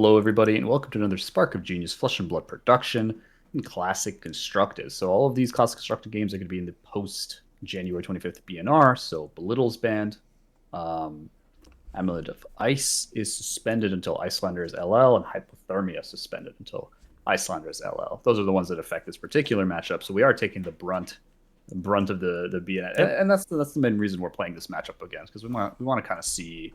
Hello, everybody, and welcome to another Spark of Genius Flesh and Blood production in Classic Constructed. So all of these Classic Constructed games are going to be in the post-January 25th BNR. So Belittle's banned. Um, Amulet of Ice is suspended until Icelander's LL, and Hypothermia suspended until Icelander's LL. Those are the ones that affect this particular matchup. So we are taking the brunt of the BNR, Yep. and that's the main reason we're playing this matchup against, because we want to kind of see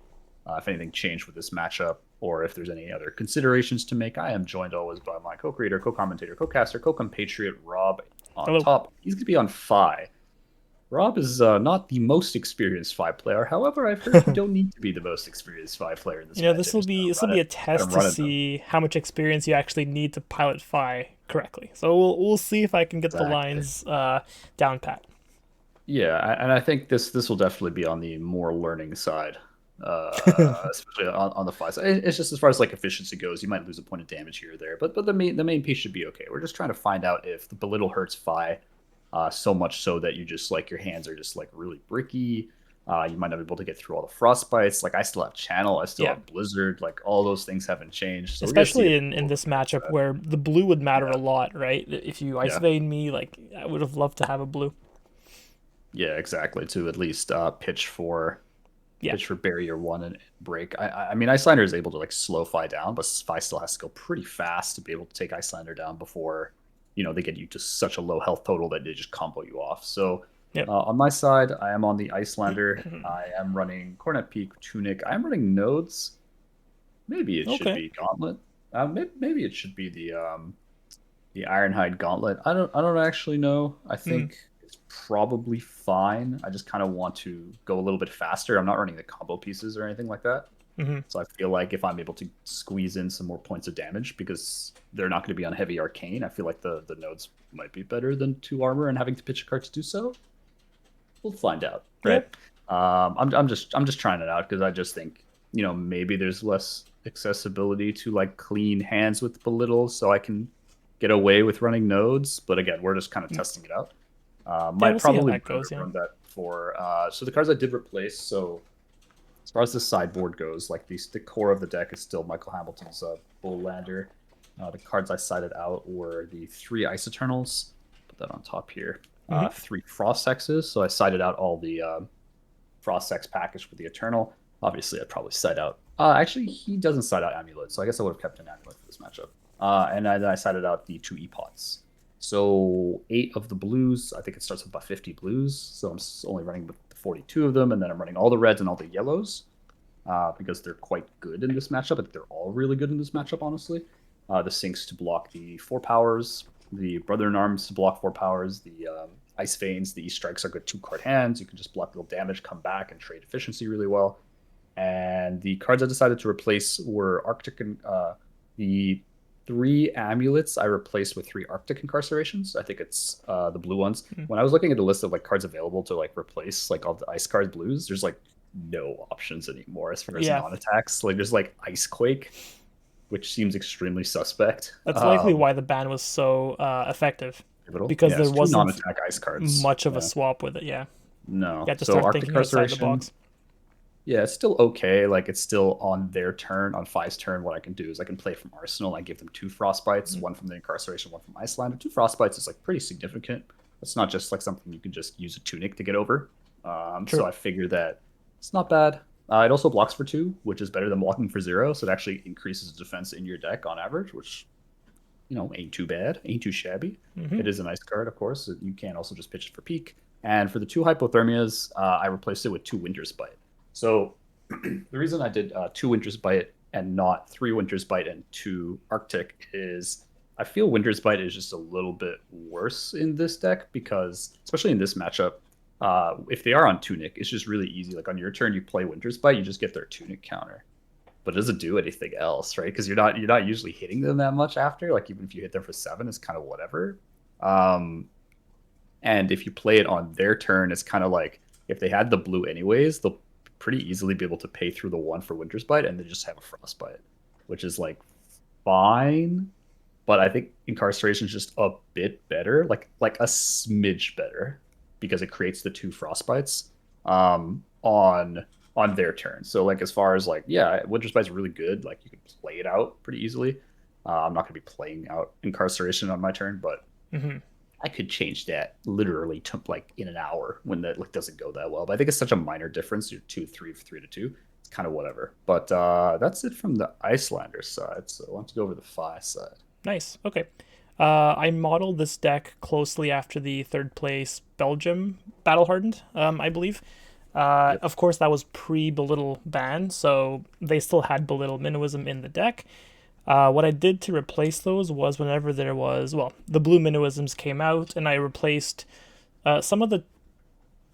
if anything changed with this matchup or if there's any other considerations to make. I am joined always by my co-creator, co-commentator, co-caster, co-compatriot, Rob on Hello. top. He's going to be on Fi. Rob is not the most experienced Fi player. However, I've heard you don't need to be the most experienced Fi player in this matchup. This will Just be gotta run a it. Gotta test to run it, though. see how much experience you actually need to pilot Phi correctly. So we'll see if I can get the Exactly. lines down pat. Yeah, and I think this will definitely be on the more learning side, especially on the Fi side. It's just as far as like efficiency goes, you might lose a point of damage here or there, but the main piece should be okay. We're just trying to find out if the belittle hurts Fi so much so that you just like your hands are just like really bricky. You might not be able to get through all the frostbites. Like I still have channel, I still Yeah, have blizzard. Like all those things haven't changed, so we're gonna see especially it in this a matchup bit. where the blue would matter a Yeah, lot, right? If you ice yeah. evade me, like I would have loved to have a blue. Yeah, exactly. To at least Yeah, pitch for barrier one and break. I mean, Icelander is able to like slow Fi down, but Fi still has to go pretty fast to be able to take Icelander down before they get you to such a low health total that they just combo you off. So yep. on my side, I am on the Icelander. I am running Cornet Peak Tunic. I am running nodes. Maybe it should Okay. be Gauntlet. Maybe it should be the Ironhide Gauntlet. I don't actually know. I Hmm. think it's probably fine. I just kind of want to go a little bit faster. I'm not running the combo pieces or anything like that. Mm-hmm. So I feel like if I'm able to squeeze in some more points of damage because they're not going to be on heavy arcane, I feel like the nodes might be better than 2 armor and having to pitch a card to do so. We'll find out, right? Yep. I'm just trying it out because I just think maybe there's less accessibility to like clean hands with belittle, so I can get away with running nodes. But again, we're just kind of testing it out. Yeah, Might we'll see how probably that goes. Yeah. run that for so the cards I did replace. So as far as the sideboard goes, like the core of the deck is still Michael Hamilton's Iyslander. The cards I sided out were the 3 Ice Eternals. Put that on top here. Mm-hmm. 3 Frost Hexes. So I sided out all the Frost Hex package for the Eternal. Obviously, I'd probably side out. Actually, he doesn't side out Amulet, so I guess I would have kept an Amulet for this matchup. And then I sided out the 2 Epots. So 8 of the blues. I think it starts with about 50 blues. So I'm only running with 42 of them, and then I'm running all the reds and all the yellows because they're quite good in this matchup. I think they're all really good in this matchup, honestly. The Sinks to block the 4 powers, the Brother in Arms to block 4 powers, the Ice Veins, the Strikes are good 2 card hands. You can just block little damage, come back, and trade efficiency really well. And the cards I decided to replace were Arctic and the 3 amulets I replaced with 3 Arctic incarcerations. I think it's the blue ones. Mm-hmm. When I was looking at the list of like cards available to like replace like all the ice card blues, there's like no options anymore as far as Yeah, non-attacks. Like there's like Ice Quake, which seems extremely suspect. that's likely why the ban was so effective, Pivotal. because Yeah, there it's two wasn't non-attack ice cards. much of a Yeah. swap with it. Yeah, you No. have to So start Arctic thinking outside the incarceration. box. Yeah, it's still okay. Like it's still on their turn, on Fi's turn. What I can do is I can play from Arsenal. I give them 2 frostbites, one from the incarceration, one from Icelander. 2 frostbites is like pretty significant. It's not just like something you can just use a tunic to get over. So True. I figure that it's not bad. It also blocks for 2, which is better than blocking for 0. So it actually increases defense in your deck on average, which ain't too bad, ain't too shabby. Mm-hmm. It is a nice card, of course. You can also just pitch it for peak. And for the 2 hypothermias, I replaced it with 2 winter's bite. So the reason I did 2 winter's bite and not 3 winter's bite and 2 Arctic is I feel winter's bite is just a little bit worse in this deck because, especially in this matchup, if they are on tunic, it's just really easy. Like on your turn, you play winter's bite, you just get their tunic counter, but it doesn't do anything else, right? Because you're not usually hitting them that much after. Like even if you hit them for 7, it's kind of whatever. Um, and if you play it on their turn, it's kind of like if they had the blue anyways, they'll pretty easily be able to pay through the 1 for Winter's Bite and then just have a Frostbite, which is like fine. But I think Incarceration is just a bit better, like a smidge better, because it creates the 2 Frostbites on on their turn. So like as far as like, yeah, Winter Spite is really good. Like you can play it out pretty easily. I'm not going to be playing out Incarceration on my turn, but Hmm. I could change that literally to like in an hour when that like doesn't go that well. But I think it's such a minor difference. You're 2-3 to 2. It's kind of whatever. But that's it from the Iyslander side. So I want to go over the Fi side. Nice. Okay. I modeled this deck closely after the third place Belgium Battle Hardened, I believe. Yep. Of course, that was pre-Belittle ban, so they still had Belittle Minnowism in the deck. What I did to replace those was whenever there was, well, the blue Minnowisms came out, and I replaced some of the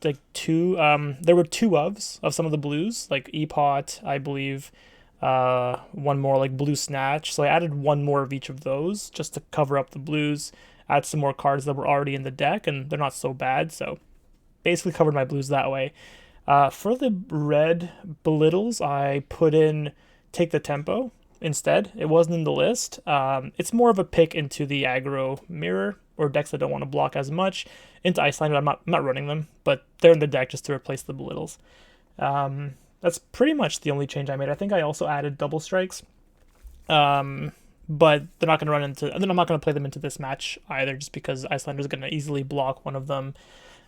like two. There were two of some of the blues, like Epot, I believe. One more like blue Snatch. So I added one more of each of those just to cover up the blues. Add some more cards that were already in the deck, and they're not so bad. So basically covered my blues that way. For the red belittles, I put in Take the Tempo instead. It wasn't in the list. It's more of a pick into the aggro mirror or decks that don't want to block as much. Into Iyslander, I'm not running them, but they're in the deck just to replace the belittles. That's pretty much the only change I made. I think I also added double strikes. But they're not going to run into, and then I'm not going to play them into this match either, just because Icelander's going to easily block one of them.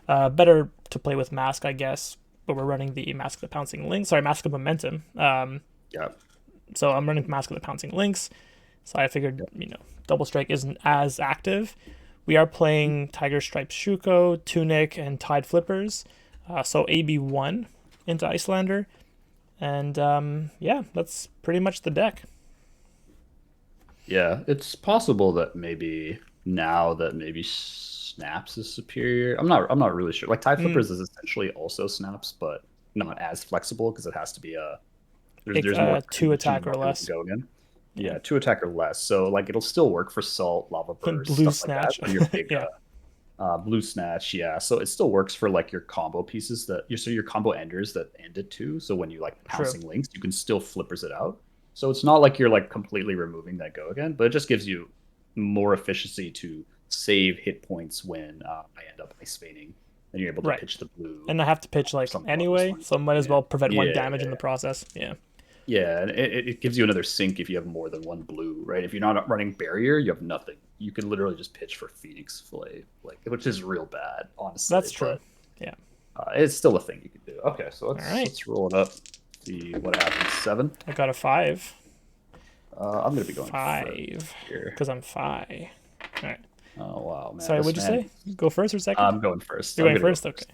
Better to play with Mask, I guess, but we're running the Mask of the Pouncing Lynx. Sorry, Mask of Momentum. Yeah. So I'm running Mask of the Pouncing Lynx. So I figured, Double Strike isn't as active. We are playing Tiger Stripe Shuko, Tunic, and Tide Flippers. So AB1 into Iyslander. And yeah, that's pretty much the deck. Yeah, it's possible that maybe now that maybe Snaps is superior. I'm not really sure. Like Tide Mm, Flippers is essentially also Snaps, but not as flexible because it has to be a it's there's more two two attack or markers to less. go again. Yeah. Yeah, 2 attack or less. So like it'll still work for Salt, Lava Burst, Blue stuff like that. Snatch. But your big Yeah, Blue Snatch, yeah. So it still works for like your combo pieces that your combo enders that end it too. So when you like true. pouncing links, you can still flippers it out. So it's not like you're like completely removing that go again, but it just gives you more efficiency to save hit points when I end up ice veining, and you're able to Right. pitch the blue And I have to pitch or like something along those anyway, lines. so might as Yeah, well prevent one yeah, damage in the process. Yeah. yeah. And it gives you another sink if you have more than one blue, right? If you're not running barrier, you have nothing. You can literally just pitch for Phoenix Fillet, like which is real bad, That's honestly. true. But Yeah. it's still a thing you can do. Okay, so All right. let's roll it up. See what happens. 7. I got a 5. I'm gonna be going first 5. here. Because I'm 5. All right. Oh wow, man. Sorry, This what'd you man. say? Go first or second? I'm going first. You're I'm going gonna go first? Okay. first.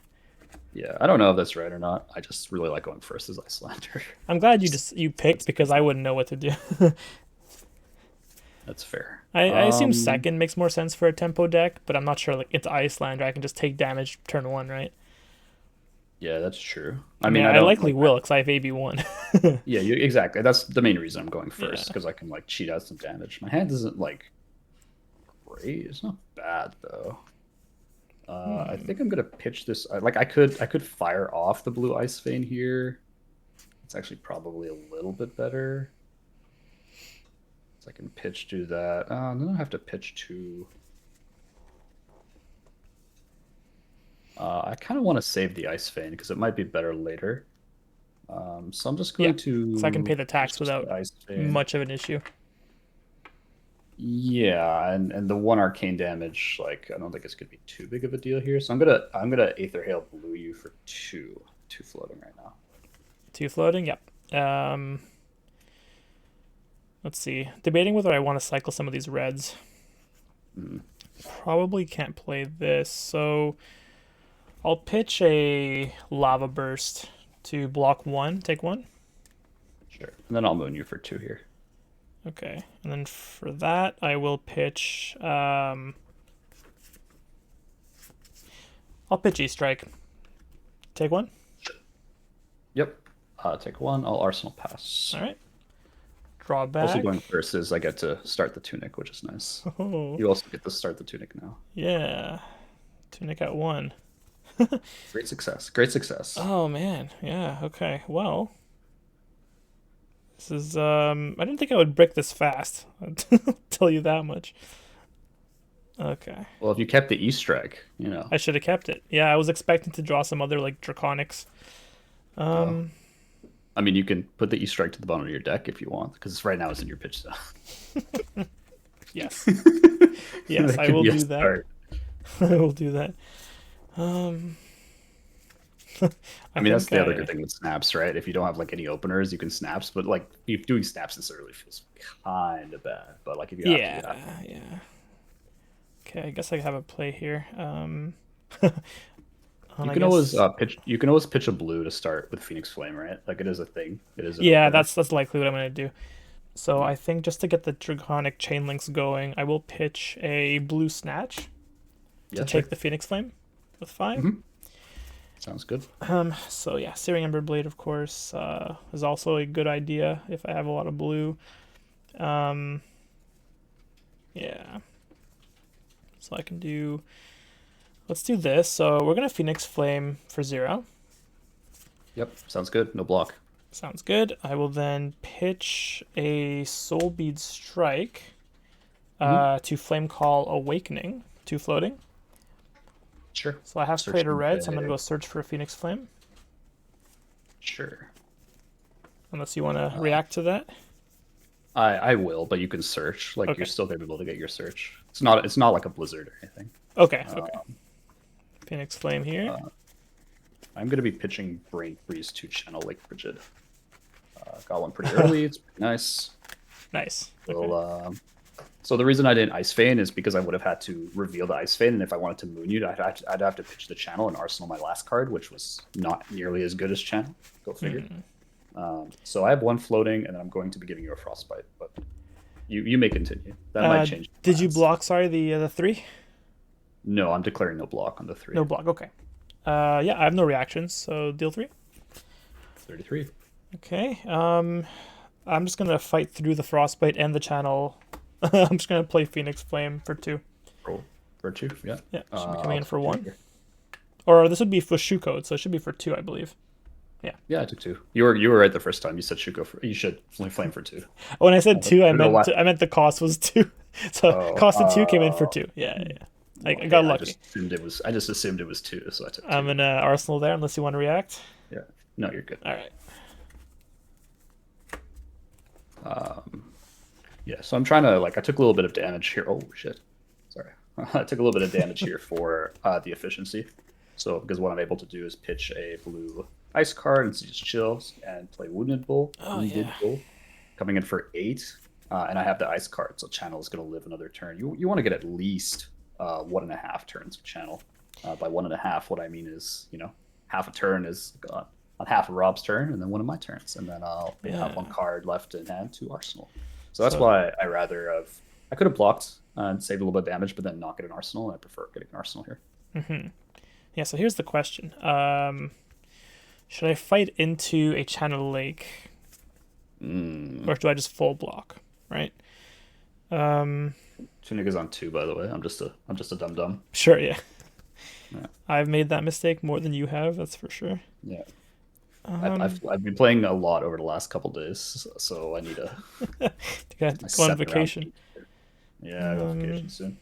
Yeah, I don't know if that's right or not. I just really like going first as Iyslander. I'm glad Just you picked that's because I wouldn't know what to do. that's fair. I assume second makes more sense for a tempo deck, but I'm not sure. Like it's Iyslander, I can just take damage turn one, right? Yeah, that's true. I I mean, mean, I I don't likely like. will because I have AB1. Yeah, exactly. That's the main reason I'm going Yeah. first because I can like cheat out some damage. My hand isn't like great. It's not bad though. I Hmm. think I'm gonna pitch this. Like I could fire off the blue ice vein here. It's actually probably a little bit better. So I can pitch to that. Then I have to pitch to. I kind of want to save the ice vein because it might be better later. So I'm just Yeah. going So I can pay to the pitch tax this to without the ice vein. much of an issue. Yeah, and the one arcane damage, like I don't think it's gonna be too big of a deal here. So I'm gonna Aether Hail Blue you for two floating right now. 2 floating. Yep. Um. Let's see. Debating whether I want to cycle some of these reds. Mm, Probably can't play this, so I'll pitch a lava burst to block 1. Take 1. sure, and then I'll moon you for 2 here. Okay, and then for that I will pitch. I'll pitch E strike. Take 1. Yep. Take 1. I'll Arsenal pass. All right. Draw Also back. going first is I get to start the tunic, which is nice. Oh You also get to start the tunic now. yeah. Tunic at 1. Great success. Great success. Oh man. Yeah. Okay. Well, this is. I didn't think I would brick this fast. I'll tell you that much. Okay. Well, if you kept the E strike, you know. I should have kept it. Yeah, I was expecting to draw some other like draconics. Oh, Um, I mean, you can put the E strike to the bottom of your deck if you want, because right now it's in your pitch zone. Yes. Yes, That I could will be a do that. start. I will do that. I I mean, that's think the other I good thing with snaps, right? If you don't have like any openers, you can snaps, but like if doing snaps necessarily feels kind of bad. But like if you have to, you yeah, have to. yeah. Okay, I guess I have a play here. And You I can always guess pitch. You can always pitch a blue to start with Phoenix Flame, right? Like it is a thing. It is an yeah, opener. that's likely what I'm gonna do. So Yeah. I think just to get the Draconic Chain Links going, I will pitch a blue Snatch to Yeah, take sure. the Phoenix Flame with 5. Sounds good. So yeah, Searing Ember Blade, of course, is also a good idea if I have a lot of blue. Um, yeah. So I can do. Let's do this. So we're gonna Phoenix Flame for 0. Yep, sounds good. No block. Sounds good. I will then pitch a Soul Bead Strike to Flame Call Awakening, 2 floating. Sure. So I have Search played a and red, so I'm play. gonna go search for a Phoenix Flame. Sure. Unless you want to react to that. I will, but you can search. Like you're Okay. still able to get your search. It's not like a blizzard or anything. Okay. Okay. Phoenix Flame here. I'm gonna be pitching Brain Freeze to channel Lake Frigid. Got one pretty early. It's pretty nice. Nice. So, Okay. so the reason I didn't Ice Vein is because I would have had to reveal the Ice Vein, and if I wanted to Moon you, I'd have to pitch the channel and arsenal my last card, which was not nearly as good as channel. Go figure. So I have one floating, and then I'm going to be giving you a Frostbite, but you may continue. That might change. Did you plans. block? Sorry, the 3. No, I'm declaring no block on the 3. No block. Okay. Yeah, I have no reactions, so deal 3. 33. Okay. I'm just gonna fight through the Frostbite and the channel. I'm just gonna play Phoenix Flame for 2. Roll Virtue. Yeah. Yeah, should be coming in I'll for take 1. here. Or this would be for shoe code, so it should be for 2, I believe. Yeah, I took 2. You were right the first time. You said you should flame for 2. When I said 2, I don't know why. I meant the cost was 2. So Oh, cost of 2 came in for 2. Yeah. I okay, got lucky. I just assumed it was 2, so I took 2. I'm in Arsenal there, unless you want to react. Yeah. No, you're good. All right. Yeah, so I'm trying to I took a little bit of damage here. Oh shit. Sorry. I took a little bit of damage here for the efficiency. So because what I'm able to do is pitch a blue ice card and just chills and play Wounded Bull. Bull coming in for 8. And I have the ice card, so channel is going to live another turn. You want to get at least 1.5 turns of channel. By 1.5, what I mean is, half a turn is on half of Rob's turn, and then one of my turns, and then I'll have one card left in hand to Arsenal. So that's why I rather have. I could have blocked and saved a little bit of damage, but then not get an Arsenal, and I prefer getting an Arsenal here. Yeah. So here's the question: should I fight into a channel lake, or do I just full block? Right. 2 niggas on 2, by the way. I'm just a dum dum. Sure. Yeah. I've made that mistake more than you have. That's for sure. Yeah. I've been playing a lot over the last couple days, so I need to go on vacation. Yeah, I go on vacation soon.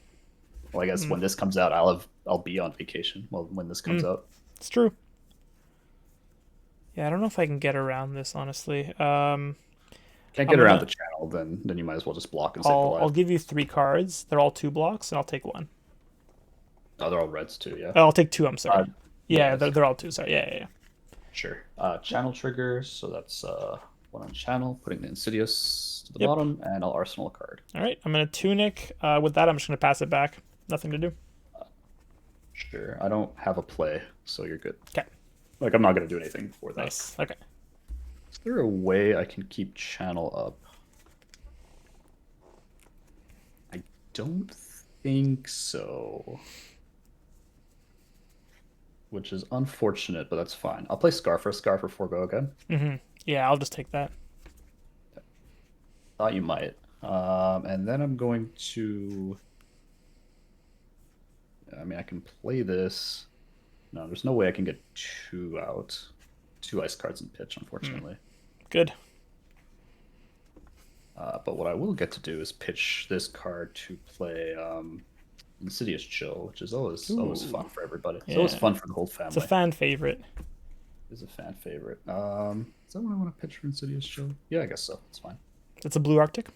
Well, I guess when this comes out, I'll be on vacation. Well, when this comes out, it's true. Yeah, I don't know if I can get around this honestly. Can't get around the channel, then you might as well just block and save the life. I'll give you 3 cards. They're all 2 blocks, and I'll take 1. Oh, they're all reds too, yeah. Oh, I'll take 2. I'm sorry. yeah, they're all 2. Sorry. Yeah. Sure. Channel triggers, so that's 1 on channel, putting the Insidious to the bottom, and I'll arsenal a card. All right, I'm gonna Tunic. With that, I'm just gonna pass it back. Nothing to do. Sure. I don't have a play, so you're good. Okay. I'm not gonna do anything for that. Nice. Okay. Is there a way I can keep channel up? I don't think so. Which is unfortunate, but that's fine. I'll play Scar for 4-go again. Yeah, I'll just take that. Thought you might. And then I'm going to. I mean, I can play this. No, there's no way I can get 2 out. 2 ice cards in pitch, unfortunately. Good. But what I will get to do is pitch this card to play Insidious Chill, which is always fun for everybody. It's always fun for the whole family. It's a fan favorite. is a fan favorite. Is that what I want to pitch for Insidious Chill? Yeah, I guess so. It's fine. It's a blue Arctic.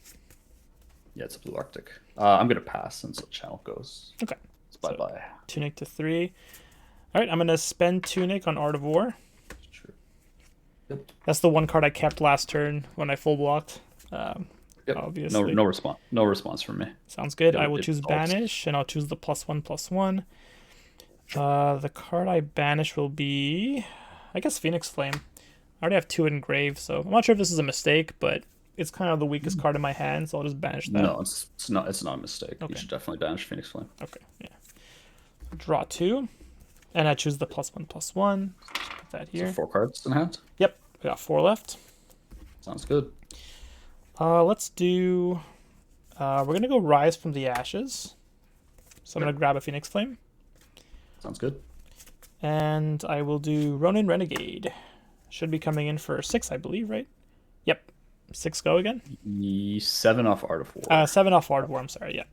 Yeah, it's a blue Arctic. I'm gonna pass since the channel goes. Okay. Bye bye. Tunic to 3. All right, I'm gonna spend Tunic on Art of War. True. Yep. That's the one card I kept last turn when I full blocked. Yep. Obviously. No response. No response from me. Sounds good. Yeah, I will choose Banish, and I'll choose the +1/+1. The card I banish will be, I guess, Phoenix Flame. I already have 2 in Grave, so I'm not sure if this is a mistake, but it's kind of the weakest card in my hand, so I'll just banish that. No, it's not. It's not a mistake. Okay. You should definitely banish Phoenix Flame. Okay, yeah. Draw 2, and I choose the +1/+1. Put that here. So 4 cards in hand. Yep, we got 4 left. Sounds good. Let's do. We're gonna go Rise from the Ashes. So I'm gonna grab a Phoenix Flame. Sounds good. And I will do Ronin Renegade. Should be coming in for 6, I believe, right? Yep. 6 go again? 7 off Art of War. 7 off Art of War, I'm sorry, yeah.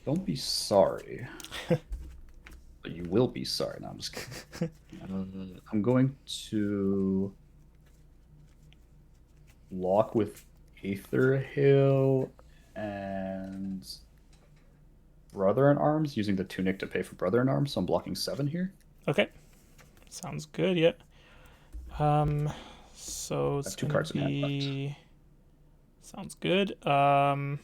Don't be sorry. But you will be sorry. No, I'm just kidding. I'm going to lock with Aether Hill and Brother in Arms, using the Tunic to pay for Brother in Arms, so I'm blocking 7 here. Okay. Sounds good, yeah. So it's 2 cards in hand left. Sounds good. Oh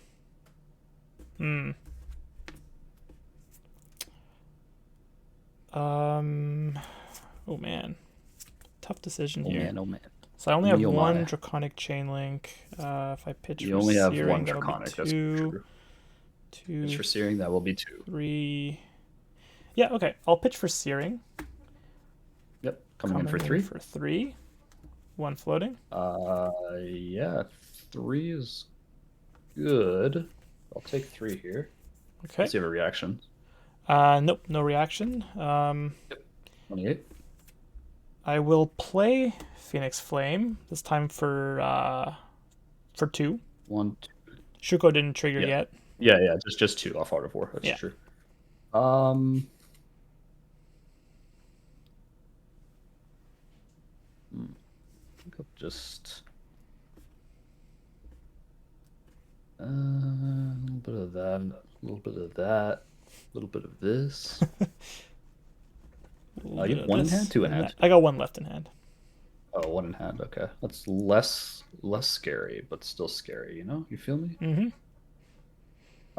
man. Tough decision here. Oh man. So I only have 1 Draconic Chain Link. If I pitch you for only have Searing, 1 that'll Draconic. be 2. That's true. 2. Pitch for Searing, that will be 2. 3. Yeah, okay. I'll pitch for Searing. Yep. Coming in for 3. For 3. 1 floating. Yeah. 3 is good. I'll take 3 here. Okay. Let's see if a reaction. Nope, no reaction. Yep. 28. I will play Phoenix Flame this time for 2. 1, 2. Shuko didn't trigger yet. Yeah, just 2 off Art of War. That's true. I think I'll just a little bit of that, a little bit of that, a little bit of this. You have 1 in hand, 2 in hand. I got 1 left in hand. Oh, 1 in hand. Okay, that's less scary, but still scary. You know, you feel me? Mm-hmm.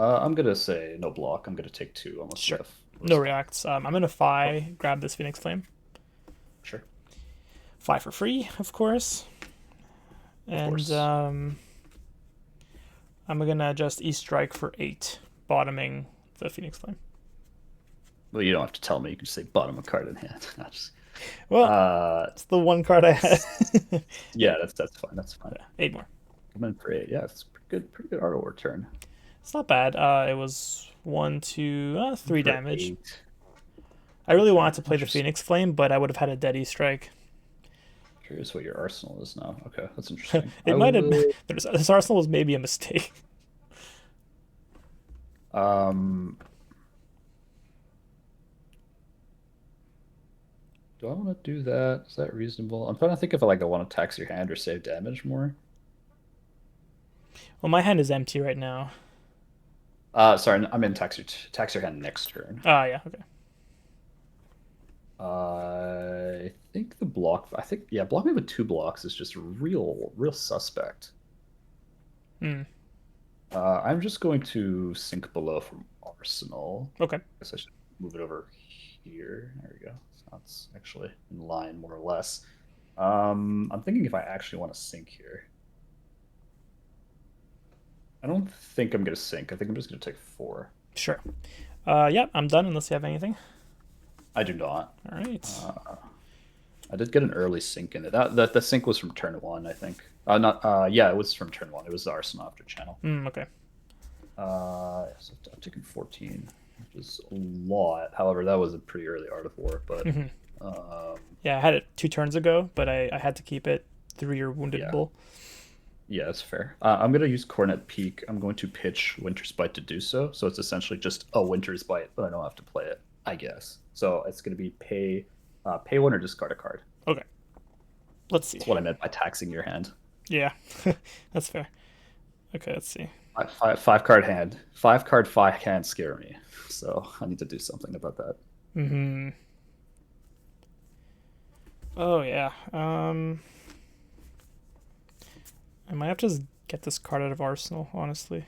I'm gonna say no block. I'm gonna take 2 unless sure. you have no reacts. I'm gonna grab this Phoenix Flame. Sure. 5 for free, of course. And I'm gonna just E-Strike for 8, bottoming the Phoenix Flame. Well, you don't have to tell me. You can just say bottom a card in hand. Well, it's the 1 card I had. Yeah, that's fine. That's fine. 8 more. I'm in for 8. Yeah, it's pretty good Art of War turn. It's not bad. It was 1, 2, 3 damage. 8. I really wanted to play the Phoenix Flame, but I would have had a dead E-Strike. Curious what your arsenal is now. Okay, that's interesting. It might have been. This arsenal was maybe a mistake. Do I want to do that? Is that reasonable? I'm trying to think if I want to tax your hand or save damage more. Well, my hand is empty right now. Sorry, I'm in tax your hand next turn. Yeah, okay. I think the block. Blocking with 2 blocks is just real suspect. I'm just going to sink below from Arsenal. Okay. I guess I should move it over here. There we go. So that's actually in line more or less. I'm thinking if I actually want to sink here. I don't think I'm going to sink. I think I'm just going to take 4. Sure. Yeah, I'm done unless you have anything. I do not. All right. I did get an early sink in it. The sink was from turn 1, I think. It was from turn 1. It was the Arsenal after channel. Okay. So I've taken 14, which is a lot. However, that was a pretty early Art of War, but yeah, I had it 2 turns ago, but I had to keep it through your Wounded Bull. Yeah, that's fair. I'm going to use Cornet Peak. I'm going to pitch Winter's Bite to do so. So it's essentially just a Winter's Bite, but I don't have to play it, I guess. So it's going to be pay Pay one or discard a card. Okay. Let's see. That's what I meant by taxing your hand. Yeah, that's fair. Okay, let's see. Five card hand. 5 card five can't scare me. So I need to do something about that. Hmm. Oh yeah. I might have to just get this card out of Arsenal, honestly.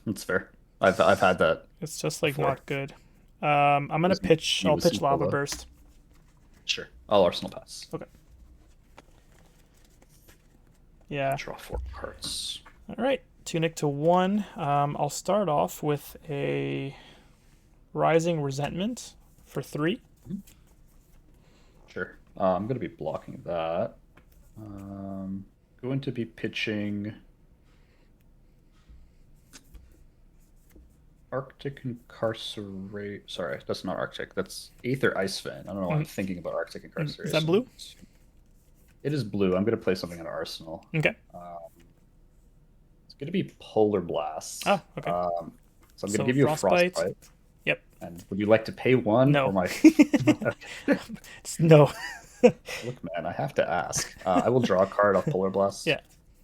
That's fair. I've had that It's just like before. not good. I'm gonna pitch. You I'll with pitch some Lava cola. Burst. Sure. I'll Arsenal pass. Okay. Yeah. Draw 4 cards. All right. Tunic to 1. I'll start off with a Rising Resentment for 3. Sure. I'm going to be blocking that. Going to be pitching Arctic Incarcerate. Sorry, that's not Arctic. That's Aether Ice Fan. I don't know why I'm thinking about Arctic Incarceration. Is that blue? It is blue. I'm going to play something in Arsenal. Okay. It's going to be Polar Blast. Oh, okay. So I'm going to give you a Frostbite. Yep. And would you like to pay 1? No. Or my... No. Look, man, I have to ask. I will draw a card off Polar Blast. Yeah.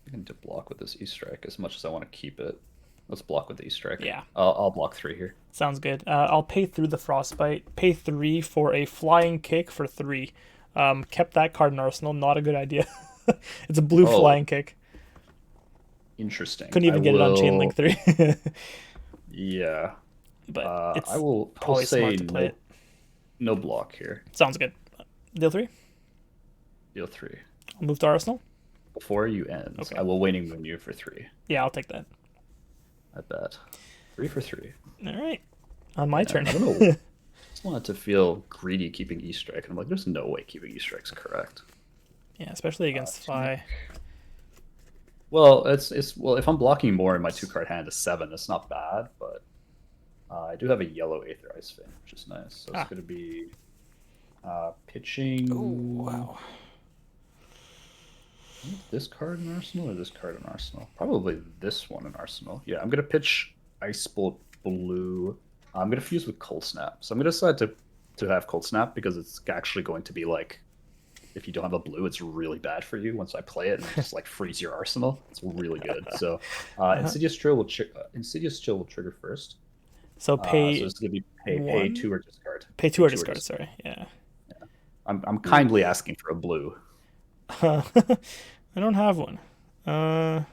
I'm going to block with this E-Strike as much as I want to keep it. Let's block with the E-Strike. Yeah. I'll block 3 here. Sounds good. I'll pay through the Frostbite. Pay 3 for a Flying Kick for 3. Kept that card in Arsenal. Not a good idea. It's a blue Flying Kick. Interesting. Couldn't even get it on Chain Link 3. Yeah. But it's I will probably say smart to play it. No block here. Sounds good. Deal 3? Deal 3. I'll move to Arsenal. Before you end, Okay. I will Waning Moon you for 3. Yeah, I'll take that. I bet. 3 for 3. All right. On my turn. I don't know. I just wanted to feel greedy keeping E-Strike. And I'm like, there's no way keeping E-Strike's correct. Yeah, especially against Fi. Well, well, if I'm blocking more and my 2-card hand is 7, it's not bad, but I do have a yellow Aether Ice Fan, which is nice. So it's going to be pitching. Oh, wow. This card in Arsenal or this card in Arsenal? Probably this one in Arsenal. Yeah, I'm going to pitch Ice Bolt Blue. I'm going to fuse with Cold Snap. So I'm going to decide to have Cold Snap because it's actually going to be like, if you don't have a blue, it's really bad for you once I play it and just like freeze your arsenal. It's really good. So Insidious Chill will trigger first. So pay. So it's going to be pay 2 or discard. Pay 2 or discard. Sorry. Yeah. I'm kindly asking for a blue. I don't have one. I'm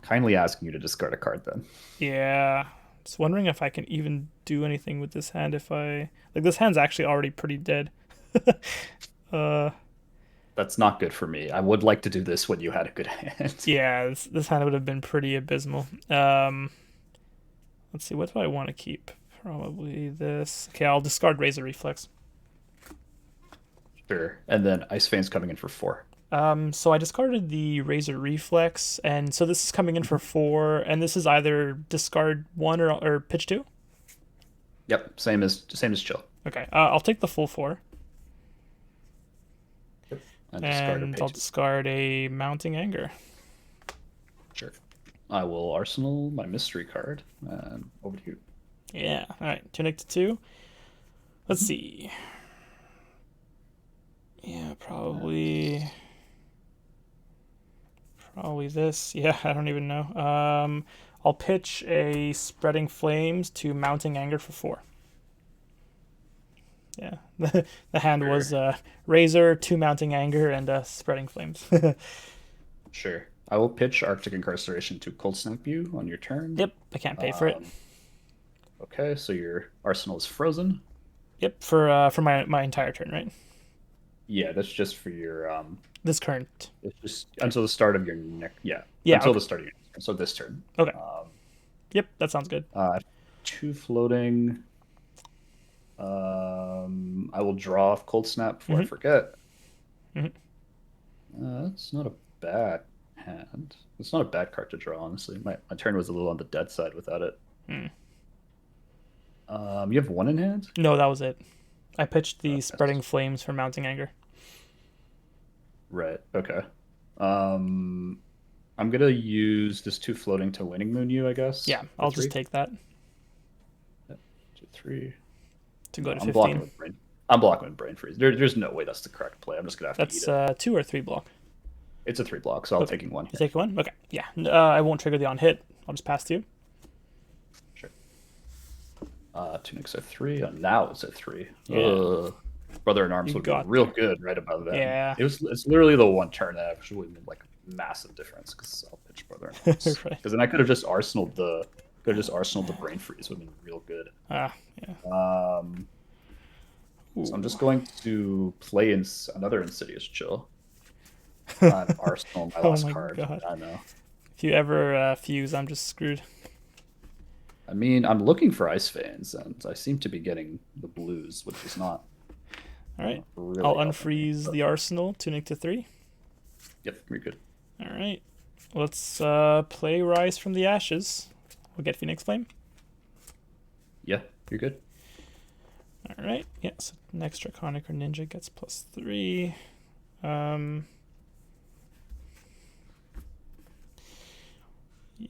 kindly asking you to discard a card then. Yeah. Just wondering if I can even do anything with this hand if I like this hand's actually already pretty dead. That's not good for me. I would like to do this when you had a good hand. Yeah, this hand would have been pretty abysmal. Let's see, what do I want to keep? Probably this. Okay, I'll discard Razor Reflex. Sure. And then Ice Fan's coming in for 4. So I discarded the Razor Reflex, and so this is coming in for 4, and this is either discard 1 or pitch 2? Yep, same as Chill. Okay, I'll take the full 4. And I'll discard a Mounting Anger. Sure. I will Arsenal my mystery card and over to you. Yeah. All right. Tunic to 2. Let's see. Yeah, probably this. Yeah, I don't even know. I'll pitch a Spreading Flames to Mounting Anger for 4. Yeah, the hand was Razor, 2 Mounting Anger, and Spreading Flames. Sure. I will pitch Arctic Incarceration to Cold Snap you on your turn. Yep, I can't pay for it. Okay, so your arsenal is frozen. Yep, for my entire turn, right? Yeah, that's just for your this current. It's just until the start of your next. Yeah. Until the start of your turn. So this turn. Okay. Yep, that sounds good. 2 floating. I will draw off Cold Snap before I forget. That's not a bad hand. It's not a bad card to draw, honestly. My turn was a little on the dead side without it. You have 1 in hand? No, that was it. I pitched the Spreading Flames for Mounting Anger. Right. Okay. I'm gonna use this 2 floating to Waning Moon you, I guess. Yeah, I'll just take that. 2, 3. To go to I'm 15. blocking with I'm blocking with Brain Freeze. There's no way that's the correct play. I'm just gonna have to eat That's it. 2 or 3 block. It's a 3 block, so I'm Okay. taking one You here. take one? Okay. Yeah. I won't trigger the on hit. I'll just pass to you. Sure. Tunics at 3. Now it's at 3. Yeah. Ugh. Brother in Arms You would be got real there. good right above that. Yeah. It's literally the one turn that actually would make like a massive difference because I'll pitch Brother in Arms. Right. Because then I could have just arsenaled the Brain Freeze. Would have been real good. Ah, yeah. So I'm Ooh. just going to play in another Insidious Chill. I'm arsenal my Oh last my card. god. I know. If you ever fuse, I'm just screwed. I mean, I'm looking for Ice Veins, and I seem to be getting the blues, which is not All right. really I'll helping me. unfreeze the arsenal. Tunic to 3. Yep, you're good. All right. Let's play Rise from the Ashes. We'll get Phoenix Flame. Yeah, you're good. All right. Yeah. So next Draconic or Ninja gets +3.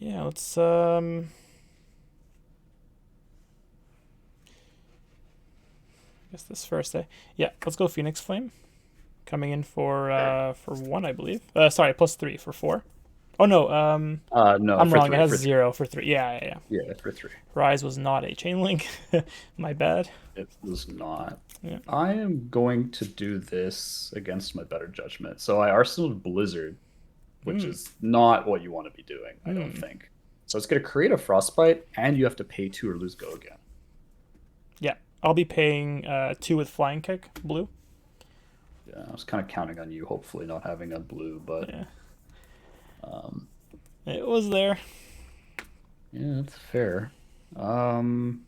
Yeah. Let's I guess this first, eh? Yeah. Let's go Phoenix Flame. Coming in for 1, I believe. Sorry, +3 for 4. Oh no. No, I'm for wrong. three, It has for three. 0 for 3. Yeah, yeah, yeah. Yeah, for 3. Rise was not a chain link. My bad. It was not. Yeah. I am going to do this against my better judgment. So I arsenaled Blizzard, which is not what you want to be doing, I don't think. So it's going to create a Frostbite, and you have to pay 2 or lose go again. Yeah. I'll be paying 2 with Flying Kick, blue. Yeah, I was kind of counting on you, hopefully not having a blue, but Yeah. It was there. yeah, that's fair. I'll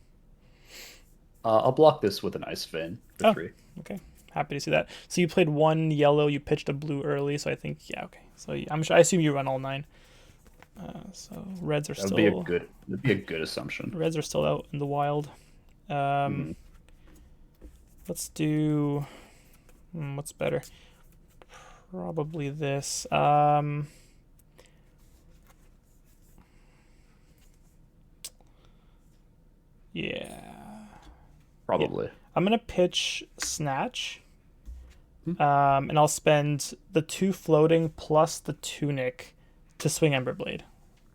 block this with an Ice Vein for Oh. 3. Okay. Happy to see that. So you played 1 yellow, you pitched a blue early, so I think, yeah, okay. So I assume you run all 9. So reds are That'd still be a good assumption. reds are still out in the wild. Let's do what's better? Probably this. Yeah. Probably. I'm gonna pitch Snatch. And I'll spend the 2 floating plus the tunic to swing Emberblade.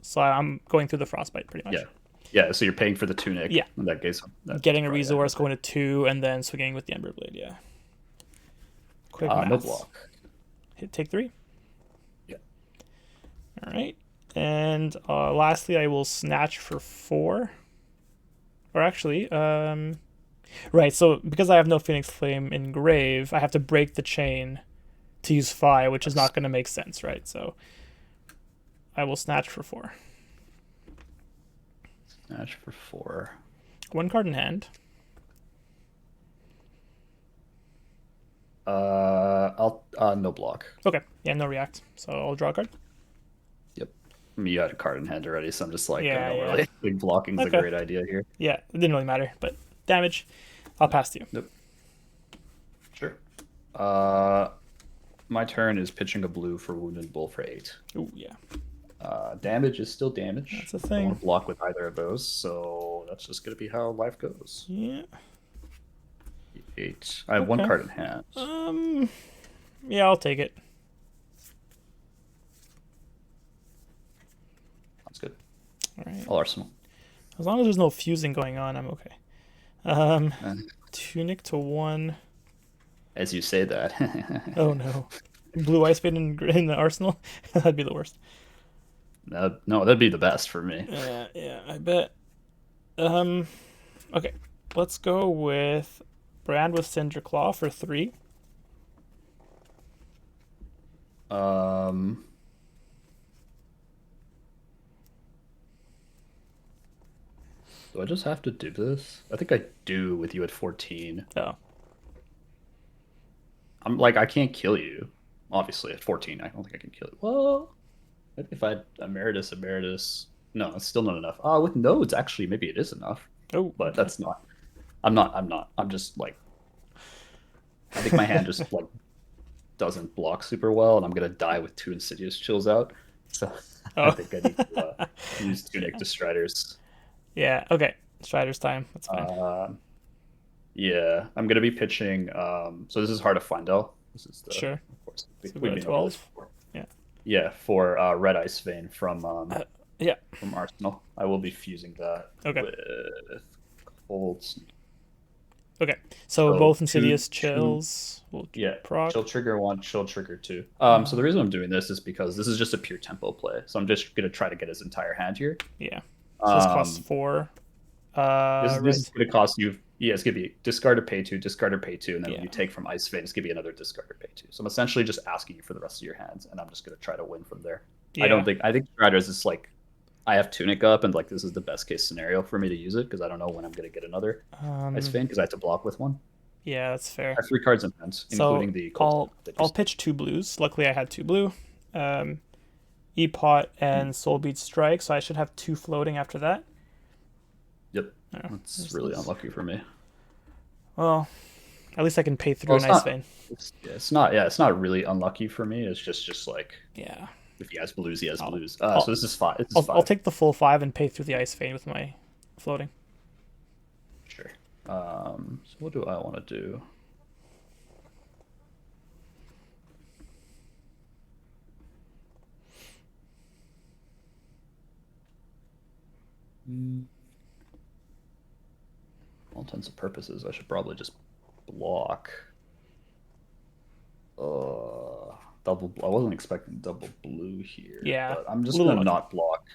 So I'm going through the Frostbite pretty much. Yeah. Yeah, so you're paying for the tunic. Yeah. In that case. Getting a resource, going to 2, and then swinging with the Emberblade, yeah. Quick maths. No block. Take 3. Yeah. Alright. And lastly, I will Snatch for 4. Or actually, right, so because I have no Phoenix Flame in Grave, I have to break the chain to use Fire, which is not going to make sense, right? So I will Snatch for 4. Snatch for 4. 1 card in hand. I'll no block. Okay, yeah, no react. So I'll draw a card. Yep. I mean, you had a card in hand already, so I'm just like, Yeah, I don't yeah. really think blocking's Okay. a great idea here. Yeah, it didn't really matter, but damage. I'll pass to you. Nope. Sure. My turn is pitching a blue for Wounded Bull for 8. Ooh, yeah. Damage is still damage. That's a I don't thing. want to block with either of those, so that's just gonna be how life goes. Yeah. 8. I have 1 Okay. card in hand. Yeah, I'll take it. That's good. All right. I'll arsenal. As long as there's no fusing going on, I'm okay. And Tunic to 1. as you say that. Oh no. Blue Ice Vein in the arsenal? That'd be the worst. No, that'd be the best for me. Yeah, I bet. Okay. Let's go with Brand with Cinder Claw for 3. Do I just have to do this? I think I do with you at 14. Oh. I'm like, I can't kill you. Obviously, at 14, I don't think I can kill you. Well, maybe if I had Emeritus. No, it's still not enough. With nodes, actually, maybe it is enough. Oh, But okay. that's not. I'm not. I'm just like. I think my hand just like doesn't block super well, and I'm gonna die with 2 Insidious Chills out. So I Oh. think I need to use Tunic to Striders. Yeah, okay. Strider's time. That's fine. Yeah, I'm gonna be pitching. So this is hard to find out. This is the, Sure. of course, So we we've go to been over this 12. before. Yeah. Yeah, for Red Ice Vein Uh, yeah. from Arsenal. I will be fusing that Okay. with Cold. Okay. So So both Insidious chills will yeah, proc. chill trigger one, chill trigger two. So Uh, the reason I'm doing this is because this is just a pure tempo play. So I'm just gonna try to get his entire hand here. yeah. So this costs Um, 4. this is Right. gonna cost you. Yeah, it's gonna be discard or pay two, discard or pay two, and then when Yeah. you take from Ice Vein, it's gonna be another discard or pay two. So I'm essentially just asking you for the rest of your hands, and I'm just gonna try to win from there. Yeah. I think Striders is like I have Tunic up, and like this is the best case scenario for me to use it because I don't know when I'm gonna get another Ice Vein because I have to block with one. Yeah, that's fair. I have 3 cards in hand, So including the cold. I'll pitch 2 blues. Luckily, I had 2 blue. E-Pot and Soul Beat Strike, so I should have 2 floating after that. Yep, Oh, that's really unlucky for me. Well, at least I can pay through Well, an Ice Vein. it's not. Yeah, it's not really unlucky for me. It's just like Yeah. if he has blues, he has blues. I'll- So this is five. This is I'll 5. take the full 5 and pay through the Ice Vein with my floating. Sure. So what do I want to do? All intents and purposes, I should probably just block. Double. I wasn't expecting double blue here. Yeah, but I'm just little gonna lucky. not block.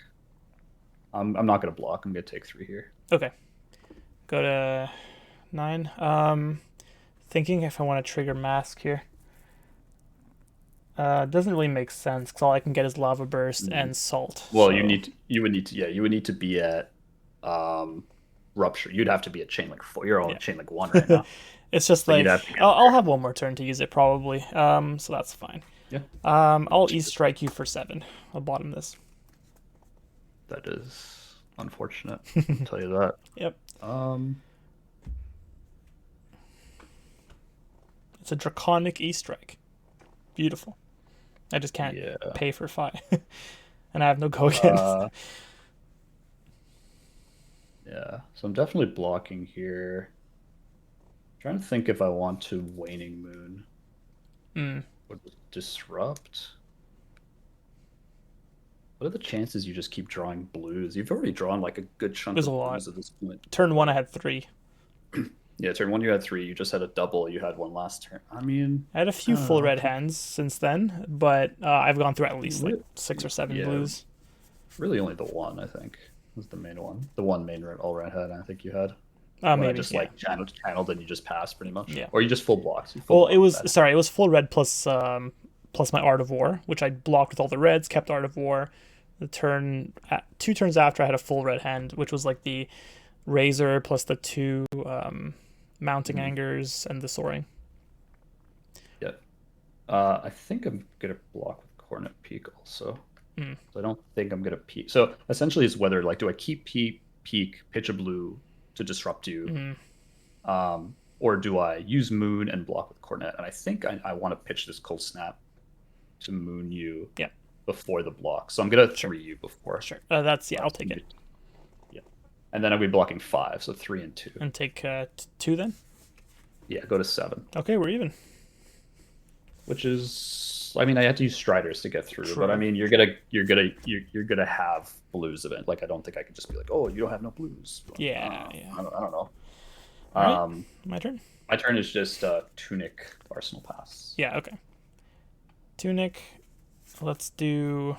I'm not gonna block. I'm gonna take 3 here. Okay. Go to 9. Thinking if I want to trigger Mask here. It doesn't really make sense because all I can get is Lava Burst and Salt. Well, so- you would need to, yeah, you would need to be at Rupture. You'd have to be at Chain Link 4. You're all at Chain Link 1 right now. It's just So like you'd have to get I'll have one more turn to use it probably. So that's fine. Yeah. I'll E-Strike you for 7. I'll bottom this. That is unfortunate. I'll tell you that. Yep. It's a Draconic E-Strike. Beautiful. I just can't Yeah. pay for 5. And I have no go against. Yeah. So I'm definitely blocking here. Trying to think if I want to Waning Moon. Would it disrupt? What are the chances you just keep drawing blues? You've already drawn like a good chunk There's of a lot. blues at this point. Turn 1, I had 3. Yeah, turn 1 you had 3. You just had a double. You had one last turn. I mean, I had a few full red hands since then, but I've gone through at least like 6 or 7 Yeah. blues. really only the one, I think, was the main one. The one main red, all red hand I think you had. When I Maybe. just Yeah. like channeled and you just passed pretty much. Yeah. Or you just full blocks. You full Well, it block was that. sorry, it was full red plus my Art of War, which I blocked with all the reds, kept Art of War. The 2 turns after I had a full red hand, which was like the Razor plus the 2 Mounting Angers and the Soaring. Yeah. I think I'm gonna block with Cornet Peak also. So I don't think I'm gonna peak. So essentially, it's whether like do I keep peak, pitch a blue to disrupt you, or do I use Moon and block with Cornet? And I think I want to pitch this Cold Snap to Moon you. Yeah. Before the block, so I'm gonna 3 you before. Sure. That's I'll take it. Yeah. And then I'll be blocking 5, so 3 and 2. And take 2 then. Yeah, go to 7. Okay, we're even. Which is, I mean, I had to use Striders to get through, True. but I mean, you're gonna have blues event. Like, I don't think I could just be like, oh, you don't have no blues. Yeah. I don't know. All right. My turn. My turn is just Tunic Arsenal Pass. Yeah. Okay. Tunic. Let's do.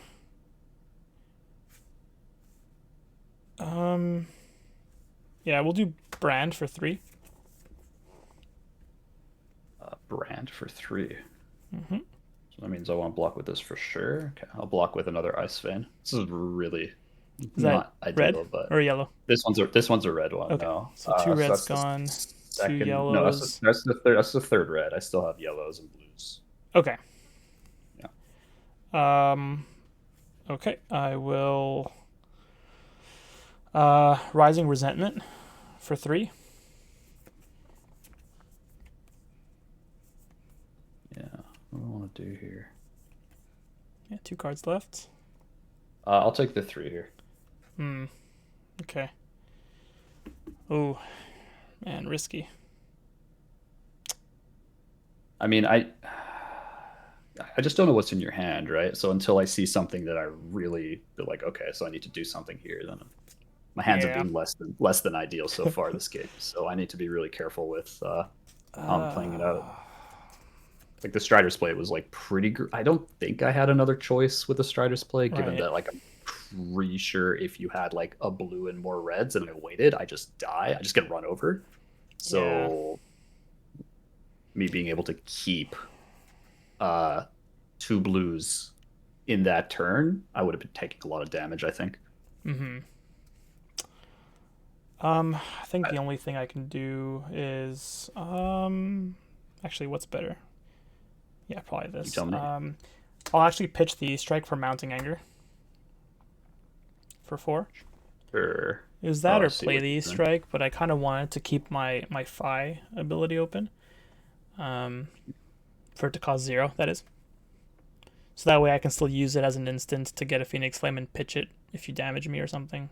Yeah, we'll do Brand for 3. Brand for 3. So that means I want to block with this for sure. Okay, I'll block with another Ice Vein. This is really not that ideal, red but or yellow? this one's a red one. Okay. No. So 2 reds that's the gone. 2 second. yellows. No, that's the third red. I still have yellows and blues. Okay. Yeah. Okay, I will. Rising Resentment for 3. Yeah. What do I want to do here? Yeah, 2 cards left. I'll take the 3 here. Okay. Oh, man, risky. I mean, I just don't know what's in your hand, right? So until I see something that I really feel like, okay, so I need to do something here, then my hands have Yeah. been less than ideal so far this game. So I need to be really careful with how I'm playing it out. Like the Strider's play was like I don't think I had another choice with the Strider's play, given Right. that like I'm pretty sure if you had like a blue and more reds and I waited, I just die. I just get run over. Yeah. So me being able to keep uh two blues in that turn, I would have been taking a lot of damage, I think. Mm-hmm. I think the only thing I can do is actually, what's better? Yeah, probably You this. tell me. I'll actually pitch the strike for mounting anger for 4. Or It was that oh, I or see play what the you're doing. strike, but I kind of wanted to keep my Phi ability open, um, for it to cost 0. That is, so that way I can still use it as an instant to get a Phoenix Flame and pitch it if you damage me or something.